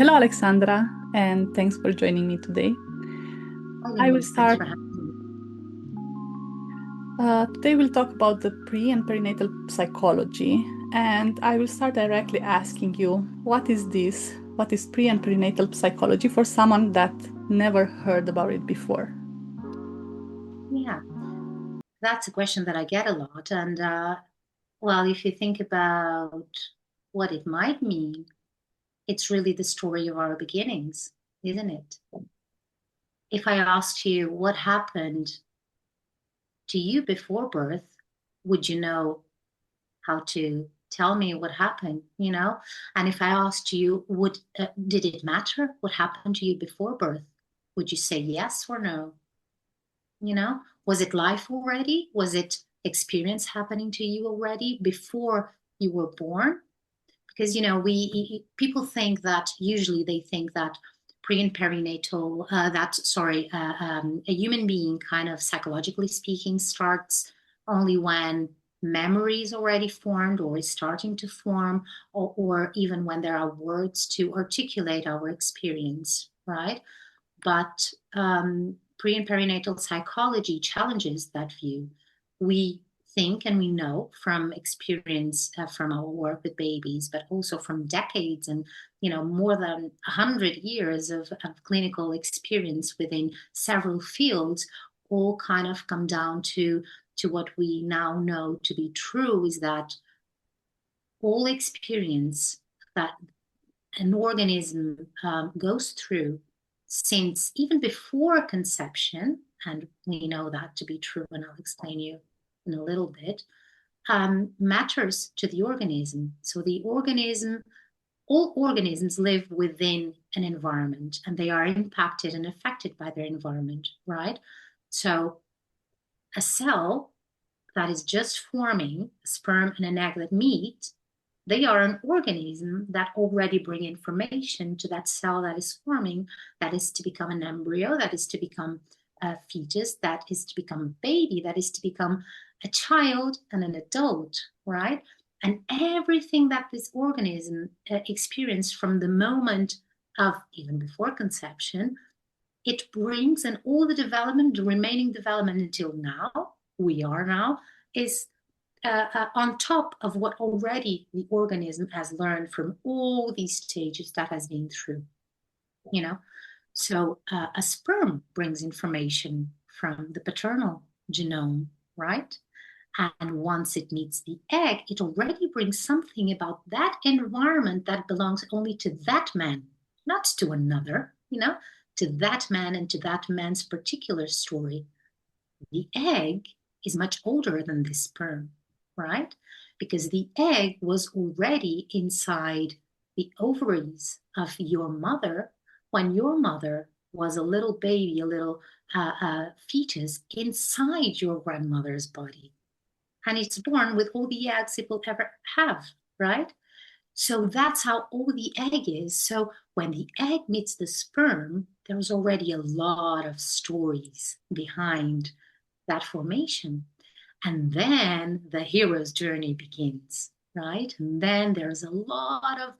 Hello, Alexandra, and thanks for joining me today. Oh, I will thanks start. for having me. Today, we'll talk about the pre and perinatal psychology, and I will start directly asking you, what is this? What is pre and perinatal psychology for someone that never heard about it before? Yeah, that's a question that I get a lot. And well, if you think about what it might mean, it's really the story of our beginnings, isn't it? If I asked you what happened to you before birth, would you know how to tell me what happened, you know? And if I asked you, did it matter what happened to you before birth? Would you say yes or no? You know, was it life already? Was it experience happening to you already before you were born? Because, you know, we people think that usually they think that pre and perinatal, a human being kind of psychologically speaking starts only when memory is already formed or is starting to form, or even when there are words to articulate our experience, right? But pre and perinatal psychology challenges that view. We think and we know from experience from our work with babies, but also from decades and more than 100 years of clinical experience within several fields, all kind of come down to what we now know to be true is that all experience that an organism goes through since even before conception, and we know that to be true, and I'll explain you in a little bit, matters to the organism. So the organism, all organisms live within an environment and they are impacted and affected by their environment, right? So a cell that is just forming a sperm and an egg that meet, they are an organism that already bring information to that cell that is forming, that is to become an embryo, that is to become a fetus, that is to become a baby, that is to become a child and an adult, right? And everything that this organism experienced from the moment of even before conception, it brings, and all the development, the remaining development until now, we are now, is on top of what already the organism has learned from all these stages that has been through, you know. So a sperm brings information from the paternal genome, right? And once it meets the egg, it already brings something about that environment that belongs only to that man, not to another, to that man and to that man's particular story. The egg is much older than the sperm, right? Because the egg was already inside the ovaries of your mother when your mother was a little baby, a little fetus inside your grandmother's body. And it's born with all the eggs it will ever have, right? So that's how old the egg is. So when the egg meets the sperm, there's already a lot of stories behind that formation. And then the hero's journey begins, right? And then there's a lot of,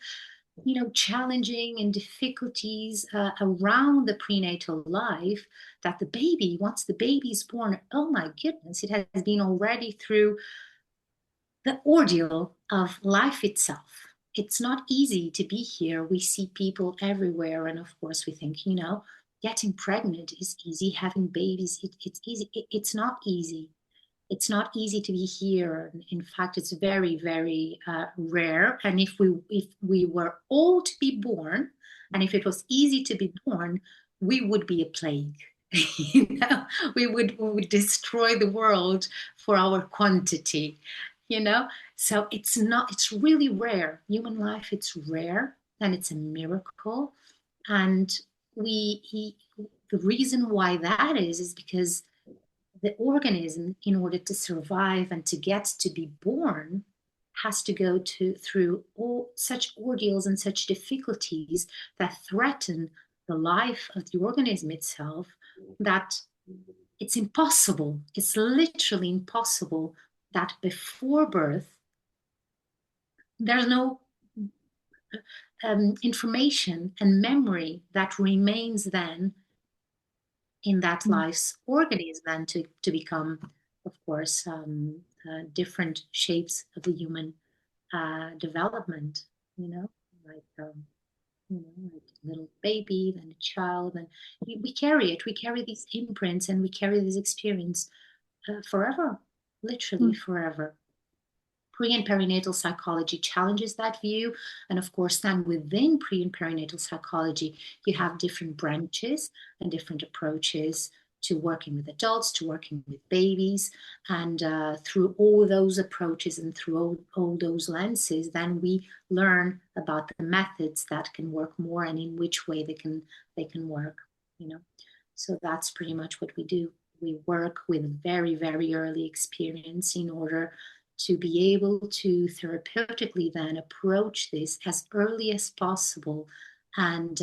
challenging and difficulties around the prenatal life that the baby, once the baby is born, oh my goodness, it has been already through the ordeal of life itself. It's not easy to be here. We see people everywhere. And of course, we think, getting pregnant is easy, having babies, it's easy. It's not easy. It's not easy to be here. In fact, it's very, very rare. And if we were all to be born, and if it was easy to be born, we would be a plague. We would destroy the world for our quantity. So it's really rare. Human life, it's rare, and it's a miracle. And the reason why that is because the organism, in order to survive and to get to be born, has to go through all such ordeals and such difficulties that threaten the life of the organism itself, that it's impossible. It's literally impossible that before birth there's no information and memory that remains then in that life's organism, and to become, of course, different shapes of the human development, like like a little baby, then a child, and we carry these imprints, and we carry this experience forever, literally forever. Pre and perinatal psychology challenges that view. And of course, then within pre and perinatal psychology, you have different branches and different approaches to working with adults, to working with babies. And through all those approaches and through all those lenses, then we learn about the methods that can work more and in which way they can work, So that's pretty much what we do. We work with very, very early experience in order to be able to therapeutically then approach this as early as possible and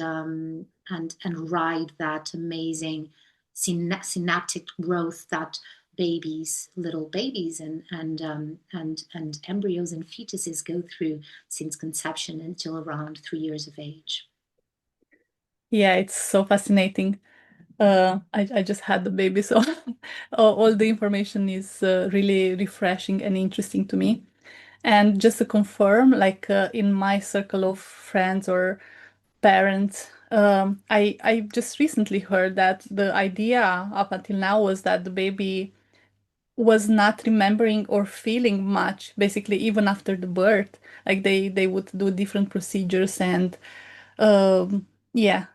ride that amazing synaptic growth that little babies and embryos and fetuses go through since conception until around 3 years of age. Yeah, it's so fascinating. I just had the baby, so all the information is really refreshing and interesting to me. And just to confirm, like in my circle of friends or parents, I just recently heard that the idea up until now was that the baby was not remembering or feeling much, basically, even after the birth. Like they would do different procedures and yeah,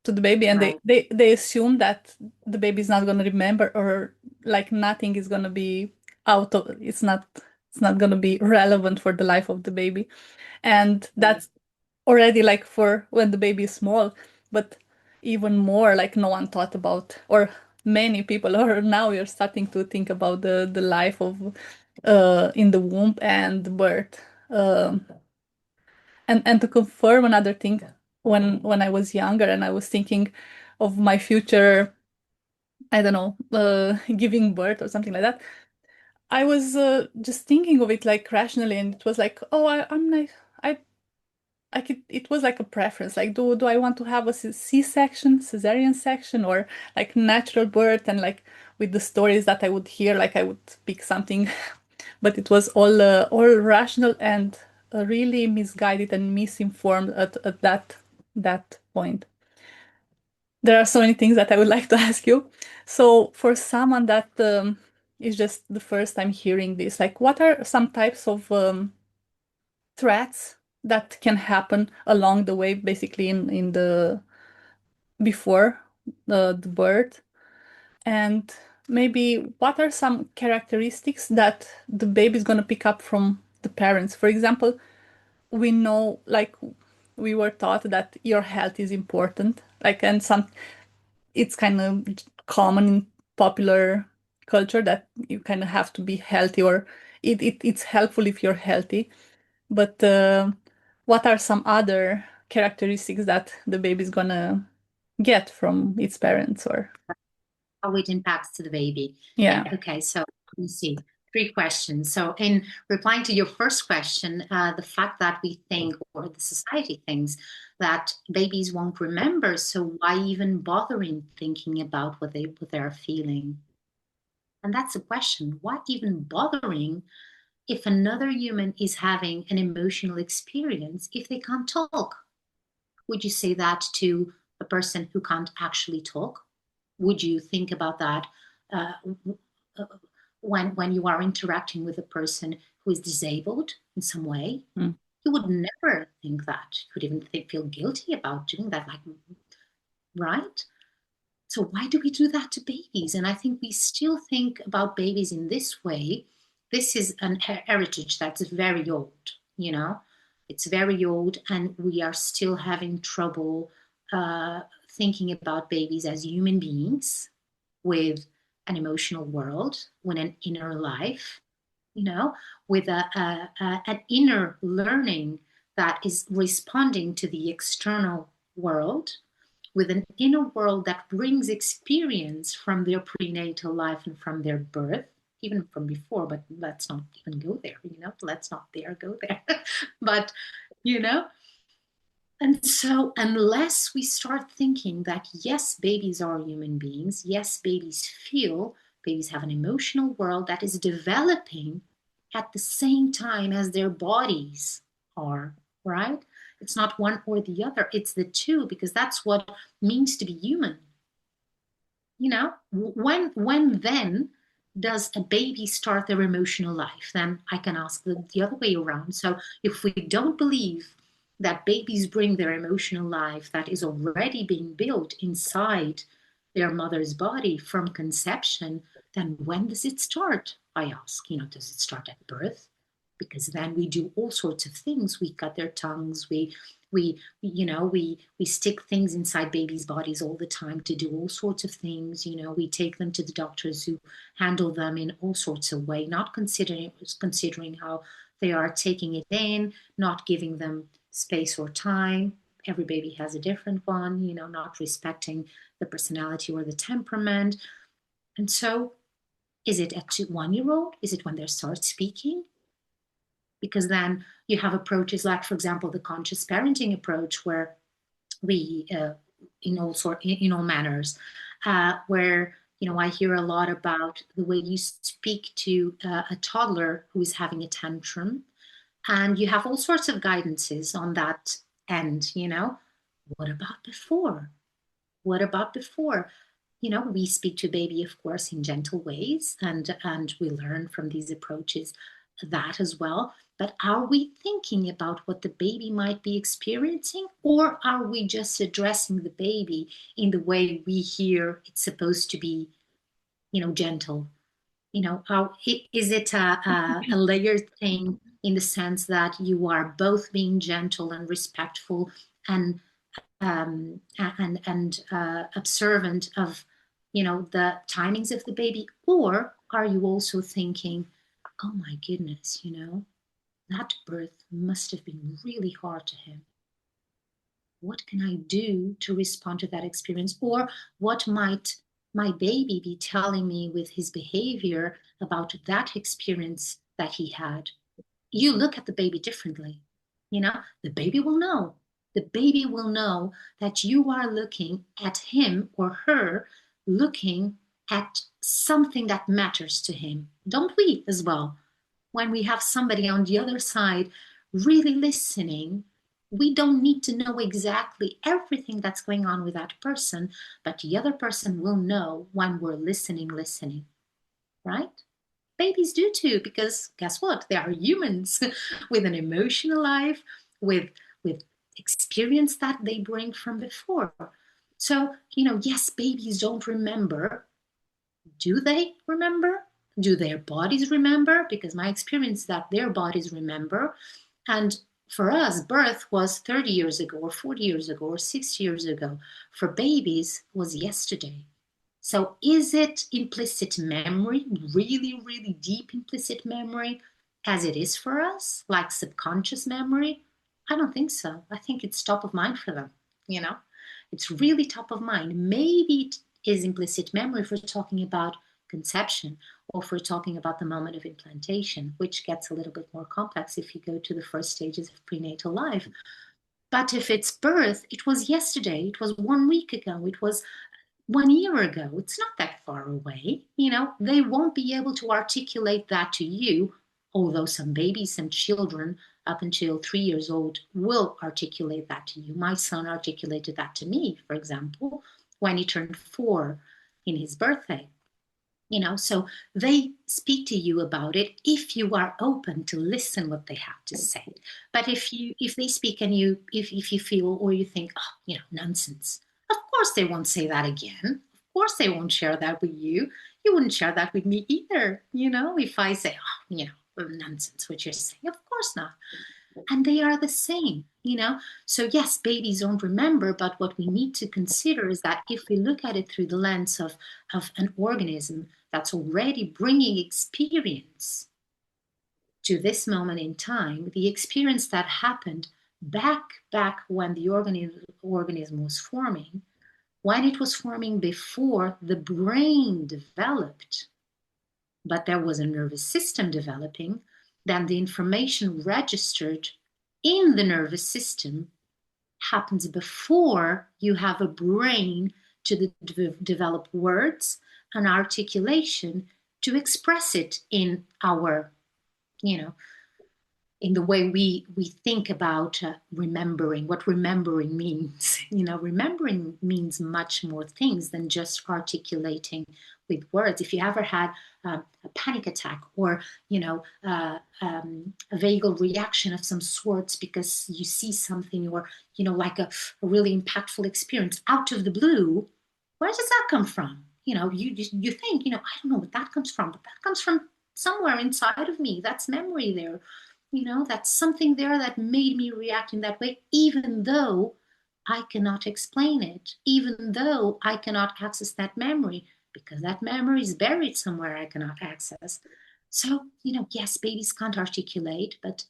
to the baby, and Right. they assume that the baby is not going to remember, or like nothing is going to be it's not going to be relevant for the life of the baby. And that's already like for when the baby is small, but even more like no one thought about, or many people or now you're starting to think about the life of in the womb and birth. And to confirm another thing, when I was younger and I was thinking of my future, I don't know, giving birth or something like that, I was just thinking of it like rationally, and it was like, oh, I'm like, it was like a preference. Like, do I want to have a C-section, cesarean section, or like natural birth? And like with the stories that I would hear, like I would pick something, but it was all rational and really misguided and misinformed at that point. There are so many things that I would like to ask you. So for someone that is just the first time hearing this, like what are some types of threats that can happen along the way, basically in the before the birth, and maybe what are some characteristics that the baby is going to pick up from the parents? For example, we know, like we were taught that your health is important, like, and some it's kind of common in popular culture that you kind of have to be healthy, or it's helpful if you're healthy. But what are some other characteristics that the baby's gonna get from its parents? Or How it impacts to the baby. yeah. Okay, so let me see. 3 questions. So in replying to your first question, the fact that we think, or the society thinks, that babies won't remember, so why even bothering thinking about what they're feeling? And that's the question. Why even bothering if another human is having an emotional experience if they can't talk? Would you say that to a person who can't actually talk? Would you think about that uh, when you are interacting with a person who is disabled in some way? Mm. You would never think that. You would even feel guilty about doing that, like, right? So why do we do that to babies? And I think we still think about babies in this way. This is an heritage that's very old, It's very old, and we are still having trouble thinking about babies as human beings with an emotional world, with an inner life, with an inner learning that is responding to the external world, with an inner world that brings experience from their prenatal life and from their birth, even from before, but let's not even go there, let's not go there. But, And so unless we start thinking that, yes, babies are human beings, yes, babies feel, babies have an emotional world that is developing at the same time as their bodies are, right? It's not one or the other, it's the two, because that's what it means to be human. You know, when then does a baby start their emotional life? Then I can ask the other way around. So if we don't believe that babies bring their emotional life that is already being built inside their mother's body from conception, then when does it start? I ask, does it start at birth? Because then we do all sorts of things. We cut their tongues, we stick things inside babies' bodies all the time to do all sorts of things. We take them to the doctors who handle them in all sorts of ways, not considering how they are taking it in, not giving them space or time. Every baby has a different one, not respecting the personality or the temperament. And so is it at 1-year-old? Is it when they start speaking? Because then you have approaches like, for example, the conscious parenting approach, where we, in all manners, where I hear a lot about the way you speak to a toddler who is having a tantrum, and you have all sorts of guidances on that end. What about before? What about before? We speak to baby, of course, in gentle ways, and we learn from these approaches that as well. But are we thinking about what the baby might be experiencing, or are we just addressing the baby in the way we hear it's supposed to be, gentle? How is it a layered thing, in the sense that you are both being gentle and respectful and observant of, the timings of the baby, or are you also thinking, oh my goodness, that birth must have been really hard to him. What can I do to respond to that experience? Or what might my baby be telling me with his behavior about that experience that he had? You look at the baby differently. The baby will know. The baby will know that you are looking at him or her, looking at something that matters to him. Don't we as well? When we have somebody on the other side really listening, we don't need to know exactly everything that's going on with that person, but the other person will know when we're listening, right? Babies do too, because guess what? They are humans with an emotional life, with experience that they bring from before. So, yes, babies don't remember. Do they remember? Do their bodies remember? Because my experience is that their bodies remember. And for us, birth was 30 years ago, or 40 years ago, or 60 years ago. For babies, it was yesterday. So is it implicit memory, really, really deep implicit memory, as it is for us, like subconscious memory? I don't think so. I think it's top of mind for them, It's really top of mind. Maybe it is implicit memory if we're talking about conception, or if we're talking about the moment of implantation, which gets a little bit more complex if you go to the first stages of prenatal life. But if it's birth, it was yesterday, it was 1 week ago, it was 1 year ago. It's not that far away. They won't be able to articulate that to you, although some babies, some children up until 3 years old will articulate that to you. My son articulated that to me, for example, when he turned 4 in his birthday. So they speak to you about it if you are open to listen what they have to say. But if they speak and if you feel, or you think, oh, nonsense, of course they won't say that again. Of course they won't share that with you. You wouldn't share that with me either. If I say, nonsense, what you're saying, of course not. And they are the same, So yes, babies don't remember, but what we need to consider is that if we look at it through the lens of an organism that's already bringing experience to this moment in time, the experience that happened back when the organism was forming, when it was forming before the brain developed, but there was a nervous system developing, then the information registered in the nervous system happens before you have a brain to develop words and articulation to express it in our, in the way we think about remembering, what remembering means. Remembering means much more things than just articulating with words. If you ever had a panic attack or, a vagal reaction of some sorts because you see something or, like a really impactful experience out of the blue, where does that come from? You think, I don't know what that comes from, but that comes from somewhere inside of me. That's memory there. That's something there that made me react in that way, even though I cannot explain it, even though I cannot access that memory, because that memory is buried somewhere I cannot access. So, yes, babies can't articulate, but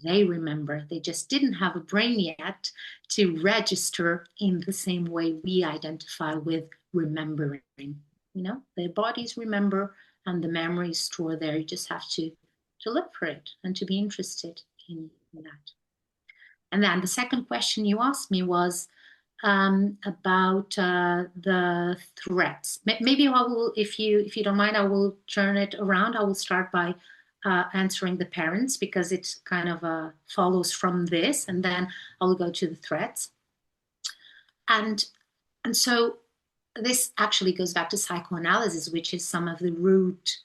they remember. They just didn't have a brain yet to register in the same way we identify with remembering. Their bodies remember and the memory is stored there. You just have to look for it and to be interested in that. And then the second question you asked me was about the threats. Maybe I will, if you don't mind, I will turn it around. I will start by answering the parents because it kind of follows from this, and then I will go to the threats. And so this actually goes back to psychoanalysis, which is some of the roots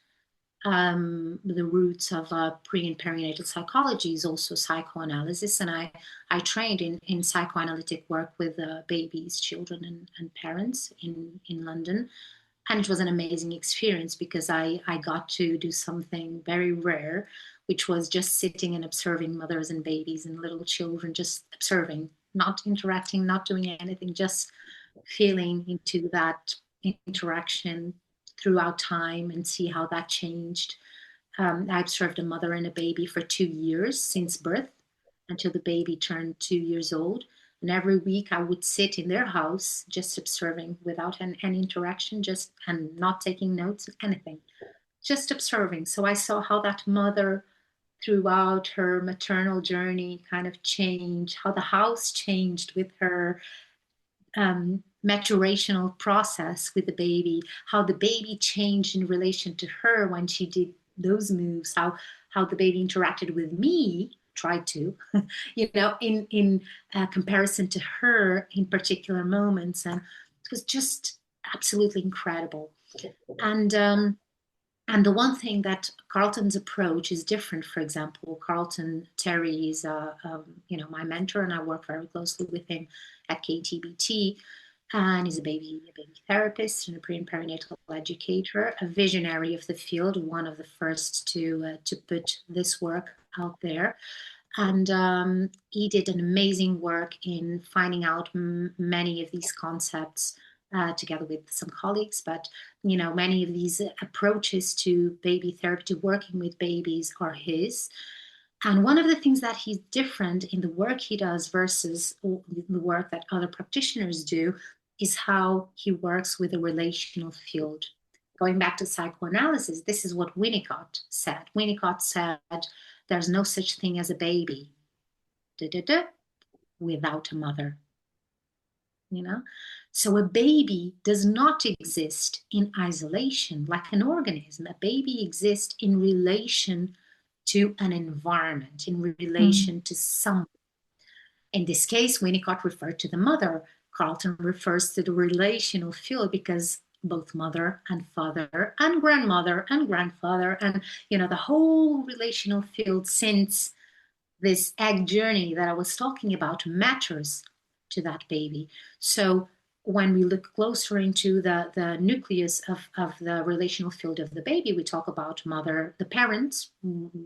of pre and perinatal psychology is also psychoanalysis, and I trained in psychoanalytic work with babies, children, and parents in London, and it was an amazing experience because I got to do something very rare, which was just sitting and observing mothers and babies and little children, just observing, not interacting, not doing anything, just feeling into that interaction throughout time and see how that changed. I observed a mother and a baby for 2 years since birth until the baby turned 2 years old. And every week I would sit in their house just observing without any interaction, and not taking notes, anything, just observing. So I saw how that mother throughout her maternal journey kind of changed, how the house changed with her maturational process with the baby, how the baby changed in relation to her when she did those moves, how the baby interacted with me, tried to, in comparison to her in particular moments. And it was just absolutely incredible. And the one thing that Carlton's approach is different, for example, Carlton Terry is, my mentor, and I work very closely with him at KTBT. And he's a baby therapist and a pre and perinatal educator, a visionary of the field, one of the first to put this work out there. And he did an amazing work in finding out many of these concepts together with some colleagues, but many of these approaches to baby therapy, to working with babies, are his. And one of the things that he's different in the work he does versus the work that other practitioners do is how he works with a relational field. Going back to psychoanalysis, this is what Winnicott said. Winnicott said, there's no such thing as a baby without a mother. So a baby does not exist in isolation like an organism. A baby exists in relation to an environment, in relation to someone. In this case, Winnicott referred to the mother. Carlton refers to the relational field because both mother and father and grandmother and grandfather and, the whole relational field since this egg journey that I was talking about matters to that baby. So when we look closer into the nucleus of the relational field of the baby, we talk about mother, the parents,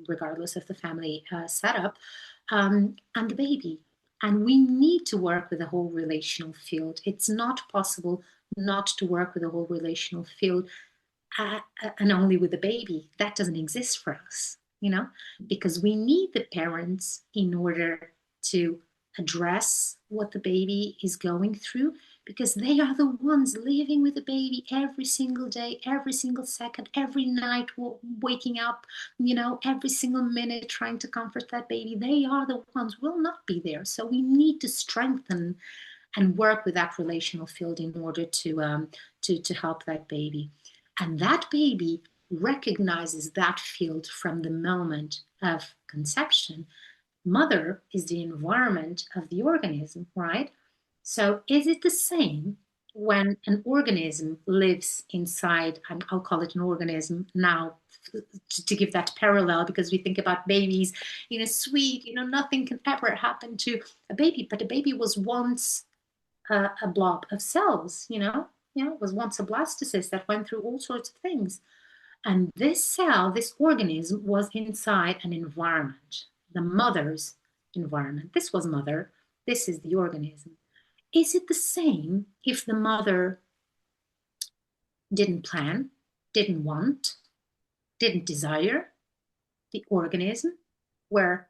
regardless of the family setup, and the baby. And we need to work with the whole relational field. It's not possible not to work with the whole relational field and only with the baby. That doesn't exist for us, because we need the parents in order to address what the baby is going through, because they are the ones living with the baby every single day, every single second, every night, waking up, every single minute trying to comfort that baby. They are the ones will not be there. So we need to strengthen and work with that relational field in order to help that baby. And that baby recognizes that field from the moment of conception. Mother is the environment of the organism, right? So is it the same when an organism lives inside, and I'll call it an organism now to give that parallel, because we think about babies, sweet, nothing can ever happen to a baby, but a baby was once a blob of cells, it was once a blastocyst that went through all sorts of things. And this cell, this organism, was inside an environment, the mother's environment. This was mother, this is the organism. Is it the same if the mother didn't plan, didn't want, didn't desire the organism where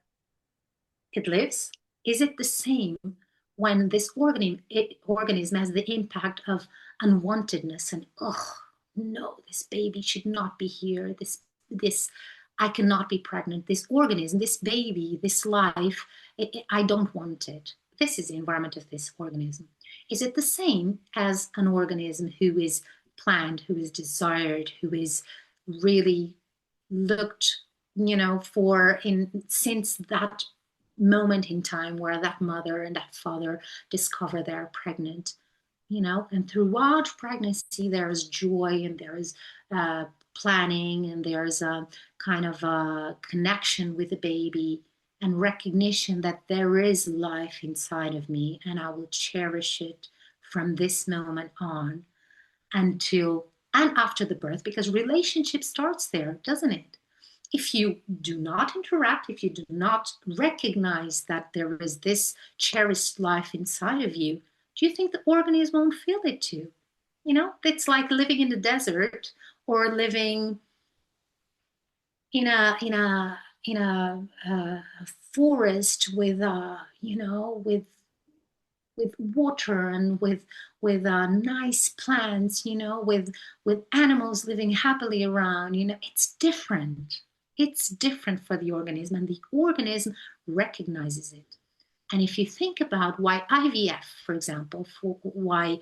it lives? Is it the same when this organism has the impact of unwantedness and, oh, no, this baby should not be here. This, I cannot be pregnant. This organism, this baby, this life, I don't want it. This is the environment of this organism. Is it the same as an organism who is planned, who is desired, who is really looked, for since that moment in time where that mother and that father discover they're pregnant, and throughout pregnancy there is joy and there is planning and there's a kind of a connection with the baby and recognition that there is life inside of me and I will cherish it from this moment on until and after the birth, because relationship starts there, doesn't it? If you do not interact, if you do not recognize that there is this cherished life inside of you, do you think the organism won't feel it too? It's like living in the desert or living in a forest with with water and with nice plants, with animals living happily around. It's different. It's different for the organism, and the organism recognizes it. And if you think about why IVF, for example, for why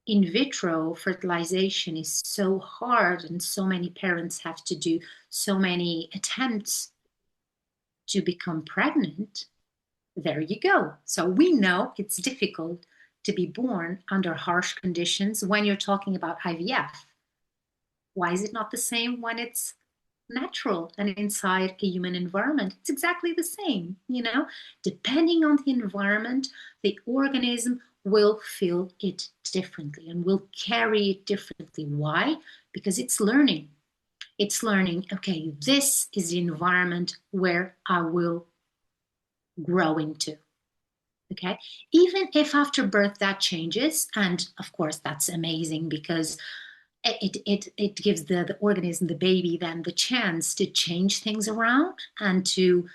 in vitro fertilization is so hard and so many parents have to do so many attempts to become pregnant, there you go. So we know it's difficult to be born under harsh conditions when you're talking about IVF. Why is it not the same when it's natural and inside a human environment? It's exactly the same, Depending on the environment, the organism will feel it differently and will carry it differently. Why? Because it's learning. It's learning, okay, this is the environment where I will grow into. Okay, even if after birth that changes, and of course that's amazing because it gives the organism, the baby, then the chance to change things around and to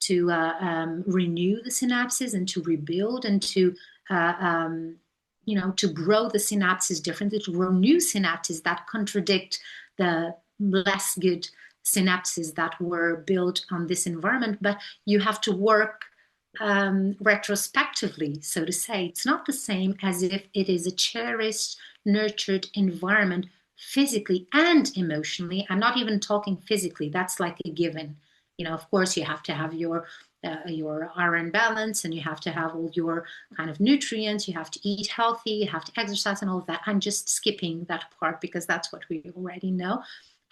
renew the synapses and to rebuild and to grow the synapses differently, to grow new synapses that contradict the less good synapses that were built on this environment. But you have to work retrospectively, so to say. It's not the same as if it is a cherished, nurtured environment physically and emotionally. I'm not even talking physically. That's like a given. Of course, you have to have your iron balance and you have to have all your kind of nutrients. You have to eat healthy, you have to exercise and all of that. I'm just skipping that part because that's what we already know.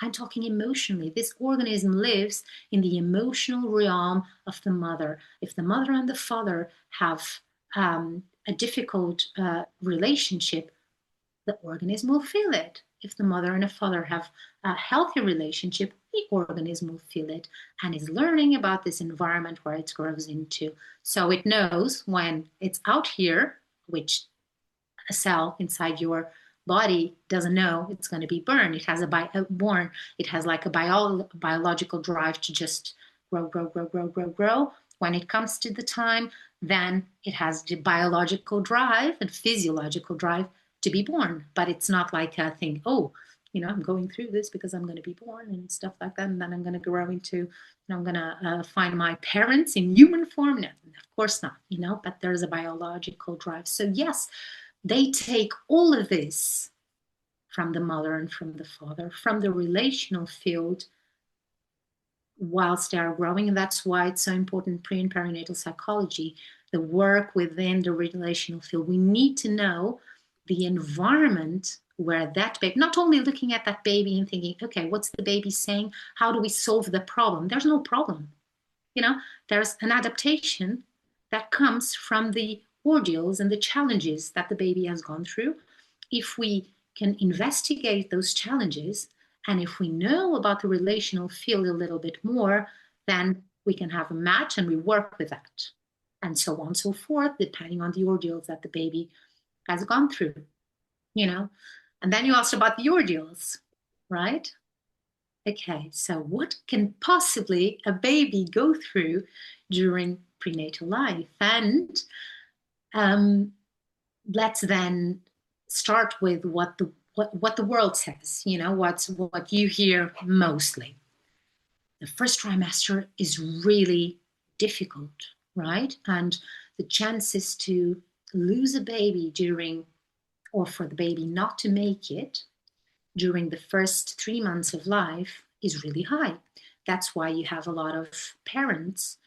I'm talking emotionally. This organism lives in the emotional realm of the mother. If the mother and the father have a difficult relationship, the organism will feel it. If the mother and the father have a healthy relationship, the organism will feel it and is learning about this environment where it grows into. So it knows when it's out here, which a cell inside your body doesn't know it's going to be born. It has it has like a biological drive to just grow. When it comes to the time, then it has the biological drive and physiological drive to be born. But it's not like a thing, oh, I'm going through this because I'm going to be born and stuff like that. And then I'm going to grow into, I'm going to find my parents in human form. No, of course not, but there's a biological drive. So yes, they take all of this from the mother and from the father, from the relational field, whilst they are growing. And that's why it's so important, pre and perinatal psychology, the work within the relational field. We need to know the environment where that baby, not only looking at that baby and thinking, okay, what's the baby saying? How do we solve the problem? There's no problem. There's an adaptation that comes from the ordeals and the challenges that the baby has gone through. If we can investigate those challenges, and if we know about the relational field a little bit more, then we can have a match and we work with that. And so on and so forth, depending on the ordeals that the baby has gone through, And then you asked about the ordeals, right? Okay, so what can possibly a baby go through during prenatal life? And let's then start with what the world says, what you hear mostly. The first trimester is really difficult, right? And the chances to lose a baby or for the baby not to make it during the first 3 months of life is really high. That's why you have a lot of parents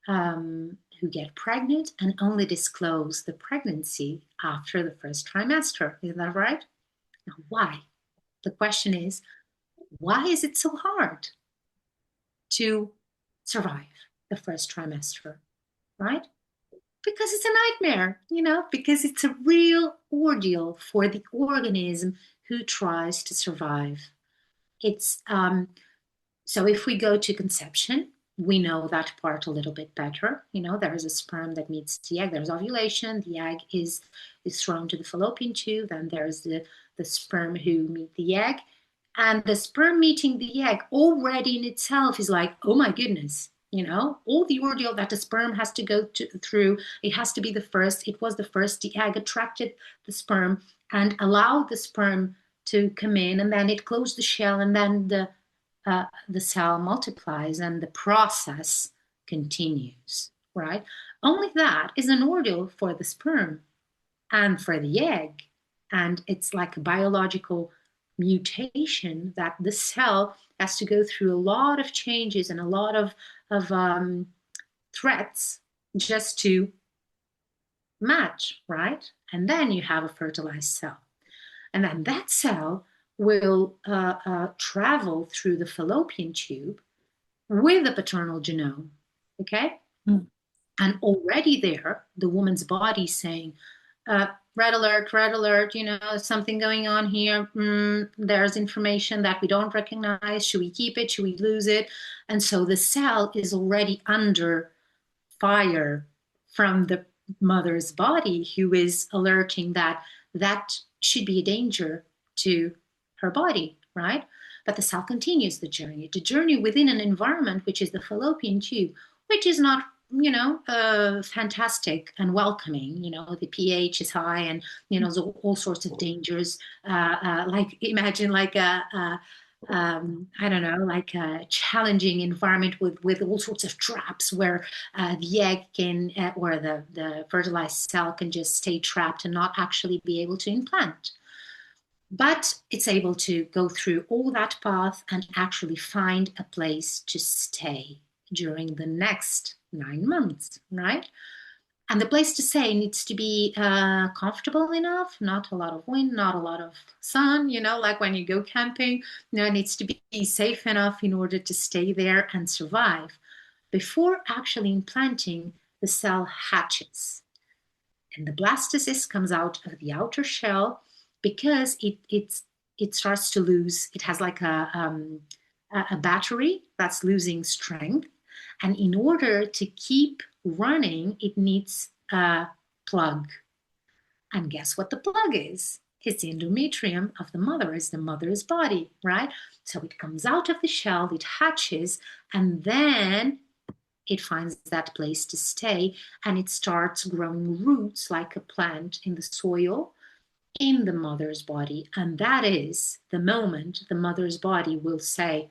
who get pregnant and only disclose the pregnancy after the first trimester. Isn't that right? Now, why? The question is, why is it so hard to survive the first trimester, right? Because it's a nightmare, because it's a real ordeal for the organism who tries to survive. It's so if we go to conception, we know that part a little bit better. There is a sperm that meets the egg. There's ovulation. The egg is thrown to the fallopian tube. Then there's the sperm who meet the egg. And the sperm meeting the egg already in itself is like, oh my goodness, all the ordeal that the sperm has to go through. It has to be the first. It was the first. The egg attracted the sperm and allowed the sperm to come in, and then it closed the shell, and then the cell multiplies and the process continues, right? Only that is an ordeal for the sperm and for the egg. And it's like a biological mutation that the cell has to go through a lot of changes and a lot of threats just to match, right? And then you have a fertilized cell. And then that cell will travel through the fallopian tube with the paternal genome, okay? Mm. And already there, the woman's body saying, red alert, something going on here. There's information that we don't recognize. Should we keep it? Should we lose it? And so the cell is already under fire from the mother's body, who is alerting that should be a danger to her body, right? But the cell continues the journey within an environment which is the fallopian tube, which is not fantastic and welcoming. The pH is high, and there's all sorts of dangers. Like imagine like I don't know, like a challenging environment with all sorts of traps where the egg can or the fertilized cell can just stay trapped and not actually be able to implant. But it's able to go through all that path and actually find a place to stay during the next 9 months, right? And the place to stay needs to be comfortable enough, not a lot of wind, not a lot of sun, like when you go camping. It needs to be safe enough in order to stay there and survive. Before actually implanting, the cell hatches. And the blastocyst comes out of the outer shell because it starts to lose. It has like a battery that's losing strength. And in order to keep running, it needs a plug. And guess what the plug is? is the endometrium of the mother, is the mother's body, right? So it comes out of the shell, it hatches, and then it finds that place to stay, and it starts growing roots like a plant in the soil in the mother's body. And that is the moment the mother's body will say,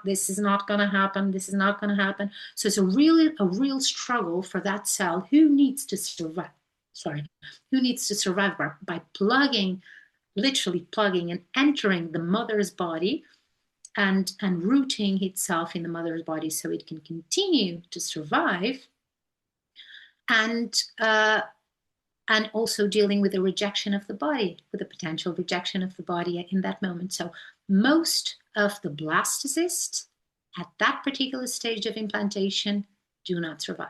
this is not going to happen, this is not going to happen. So it's a real struggle for that cell who needs to survive by literally plugging and entering the mother's body and rooting itself in the mother's body so it can continue to survive, and also dealing with the rejection of the body, with the potential rejection of the body in that moment. So most of the blastocysts at that particular stage of implantation do not survive.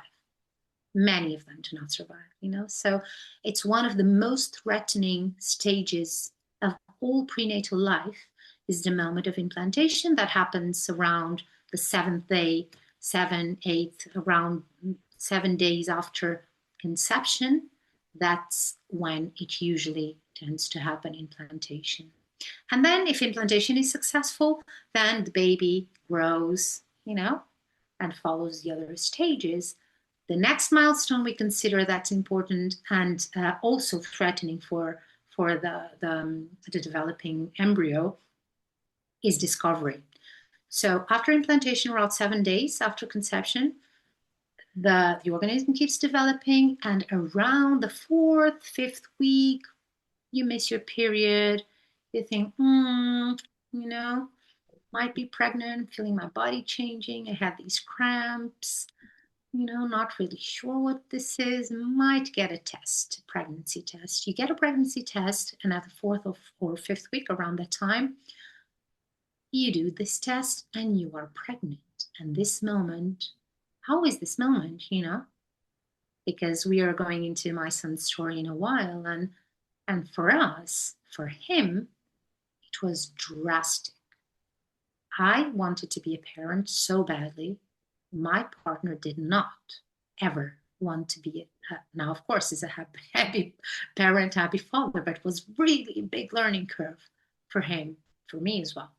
Many of them do not survive, So it's one of the most threatening stages of all prenatal life, is the moment of implantation that happens around the 7th day, 7th, 8th, around 7 days after conception. That's when it usually tends to happen, implantation. And then if implantation is successful, then the baby grows, and follows the other stages. The next milestone we consider that's important and also threatening for the developing embryo is discovery. So after implantation, around 7 days after conception, the organism keeps developing, and around the 4th, 5th week, you miss your period, you think, might be pregnant, feeling my body changing, I have these cramps, not really sure what this is, might get a test, a pregnancy test. You get a pregnancy test, and at the 4th or 5th week, around that time, you do this test and you are pregnant. And this moment, how is this moment, Because we are going into my son's story in a while, and for him, it was drastic. I wanted to be a parent so badly. My partner did not ever want to be now, of course, he's a happy parent, happy father, but it was really a big learning curve for him, for me as well,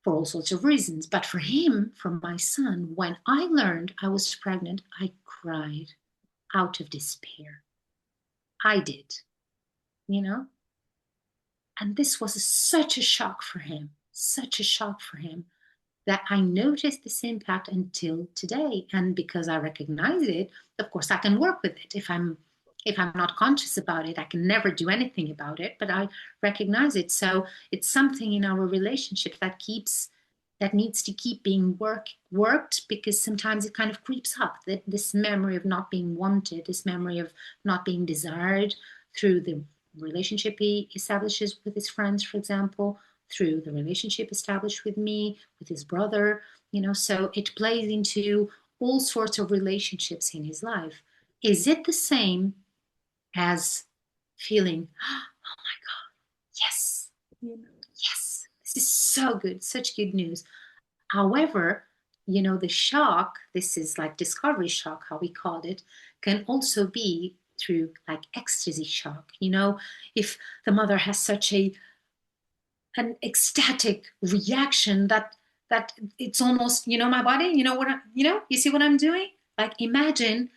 for all sorts of reasons. But for him, for my son, when I learned I was pregnant, I cried out of despair. I did, And this was such a shock for him, that I noticed this impact until today. And because I recognize it, of course, I can work with it. If I'm not conscious about it, I can never do anything about it, but I recognize it. So it's something in our relationship that needs to keep being worked, because sometimes it kind of creeps up, this memory of not being wanted, this memory of not being desired through the relationship he establishes with his friends, for example, through the relationship established with me, with his brother, so it plays into all sorts of relationships in his life. Is it the same as feeling, oh my God, yes, yes, this is so good, such good news. However, the shock, this is like discovery shock, how we called it, can also be through like ecstasy shock. If the mother has such an ecstatic reaction that it's almost, my body, you see what I'm doing? Like imagine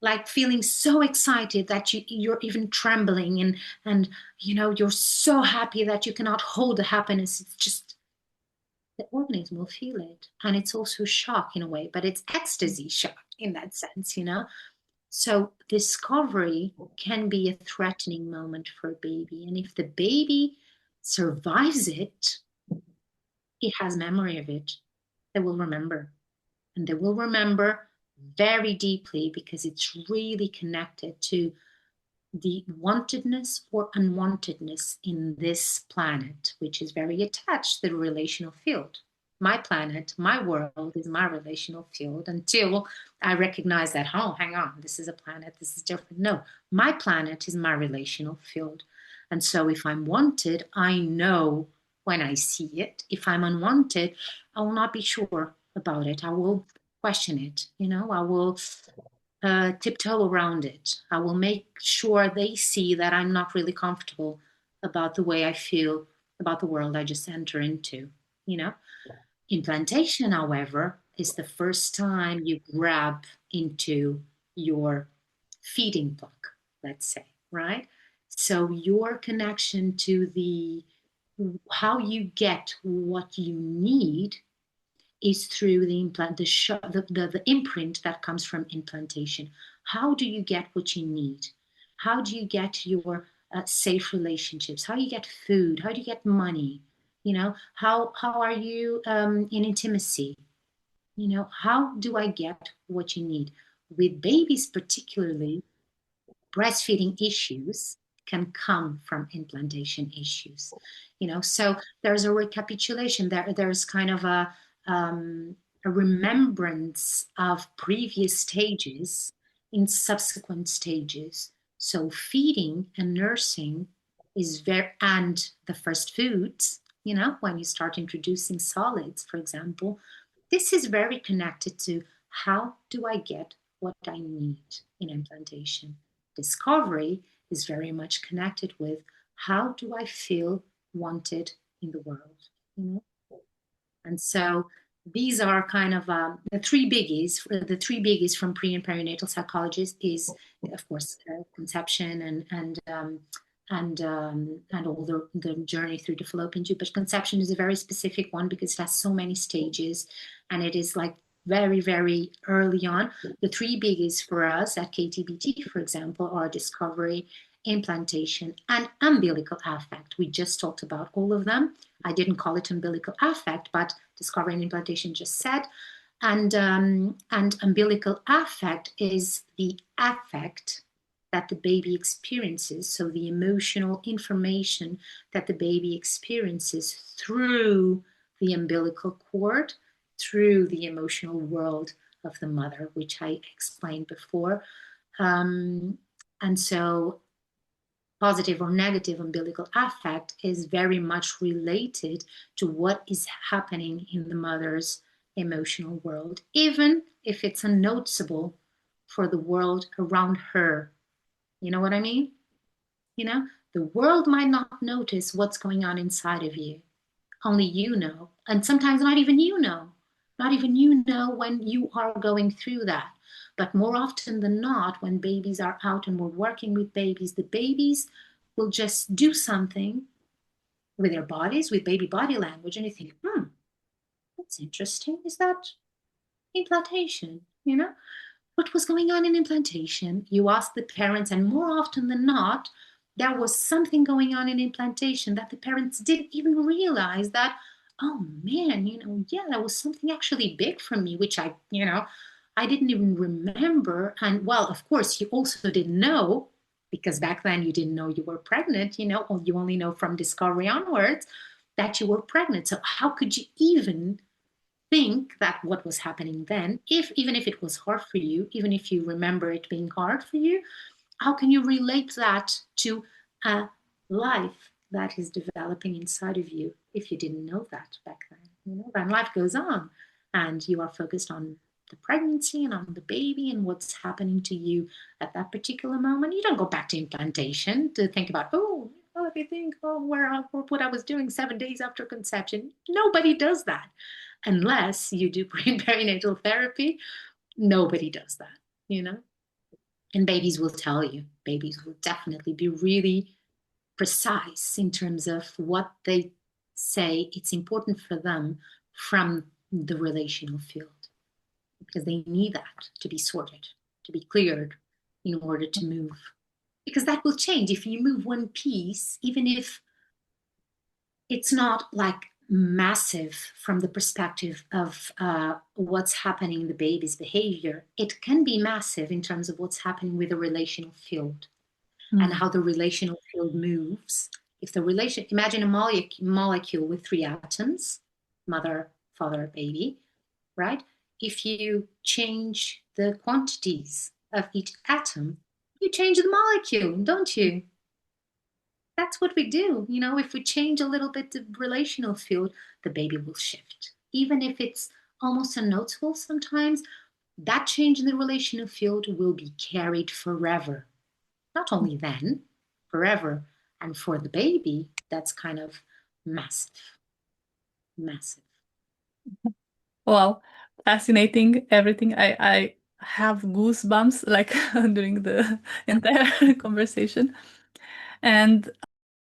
like feeling so excited that you're even trembling, and you're so happy that you cannot hold the happiness. It's just, the organism will feel it. And it's also shock in a way, but it's ecstasy shock in that sense, So discovery can be a threatening moment for a baby. And if the baby survives it, it has memory of it. They will remember. And they will remember very deeply, because it's really connected to the wantedness or unwantedness in this planet, which is very attached to the relational field. My planet, my world is my relational field, until I recognize that, oh, hang on, this is a planet, this is different. No, my planet is my relational field. And so if I'm wanted, I know when I see it. If I'm unwanted, I will not be sure about it. I will question it. I will tiptoe around it. I will make sure they see that I'm not really comfortable about the way I feel about the world I just enter into, you know? Implantation, however, is the first time you grab into your feeding book, let's say, right? So your connection to the how you get what you need is through the implant, the imprint that comes from implantation. How do you get what you need? How do you get your safe relationships? How do you get food? How do you get money? You know, how are you in intimacy? You know, how do I get what you need? With babies, particularly, breastfeeding issues can come from implantation issues. You know, so there's a recapitulation. There's kind of a remembrance of previous stages in subsequent stages. So feeding and nursing is and the first foods, you know, when you start introducing solids, for example, this is very connected to how do I get what I need in implantation. Discovery is very much connected with how do I feel wanted in the world, you know? And so these are kind of the three biggies. The three biggies from pre and perinatal psychologists is, of course, conception and all the journey through the fallopian tube. But conception is a very specific one because it has so many stages, and it is like very, very early on. The three biggies for us at KTBT, for example, are discovery, implantation, and umbilical affect. We just talked about all of them. I didn't call it umbilical affect, but discovery and implantation just said. And umbilical affect is the affect that the baby experiences, so the emotional information that the baby experiences through the umbilical cord, through the emotional world of the mother, which I explained before. And so positive or negative umbilical affect is very much related to what is happening in the mother's emotional world, even if it's unnoticeable for the world around her. You know what I mean? You know, the world might not notice what's going on inside of you. Only you know. And sometimes not even you know. Not even you know when you are going through that. But more often than not, when babies are out and we're working with babies, the babies will just do something with their bodies, with baby body language, and you think, that's interesting. Is that implantation? You know? What was going on in implantation? You ask the parents, and more often than not, there was something going on in implantation that the parents didn't even realize that, oh man, you know, yeah, that was something actually big for me, which I, you know, I didn't even remember. And well, of course, you also didn't know, because back then you didn't know you were pregnant, you know, or you only know from discovery onwards that you were pregnant. So how could you even think that what was happening then, even if it was hard for you, even if you remember it being hard for you, how can you relate that to a life that is developing inside of you if you didn't know that back then? You know, then life goes on and you are focused on the pregnancy and on the baby and what's happening to you at that particular moment. You don't go back to implantation to think about, if you think, what I was doing 7 days after conception. Nobody does that. Unless you do perinatal therapy, nobody does that, you know? And babies will tell you, babies will definitely be really precise in terms of what they say it's important for them from the relational field, because they need that to be sorted, to be cleared in order to move. Because that will change. If you move one piece, even if it's not like massive from the perspective of what's happening in the baby's behavior, it can be massive in terms of what's happening with the relational field and how the relational field moves. If the imagine a molecule with 3 atoms, mother, father, baby, right? If you change the quantities of each atom, you change the molecule, don't you? That's what we do. You know, if we change a little bit the relational field, the baby will shift. Even if it's almost unnoticeable sometimes, that change in the relational field will be carried forever. Not only then, forever. And for the baby, that's kind of massive. Massive. Wow, fascinating, everything. I have goosebumps like during the entire conversation. And